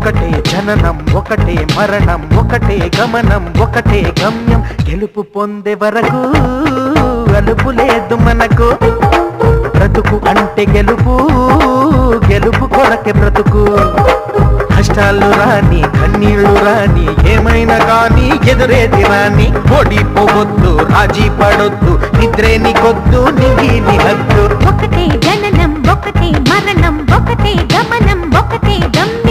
ఒకటే జననం ఒకటే మరణం ఒకటే గమనం ఒకటే గమ్యం గెలుపు పొందే వరకు అలుపు లేదు మనకు బ్రతుకు అంటే గెలుపు గెలుపు కొరకే బ్రతుకు కష్టాలు రాని కన్నీళ్లు రాని ఏమైనా కానీ ఎదురేది రాని ఓడిపోవద్దు రాజీ పడొద్దు నిద్రే నీకొద్దు నింగి హద్దు ఒకటే జననం ఒకటే మరణం ఒకటే గమనం ఒకటే గమ్యం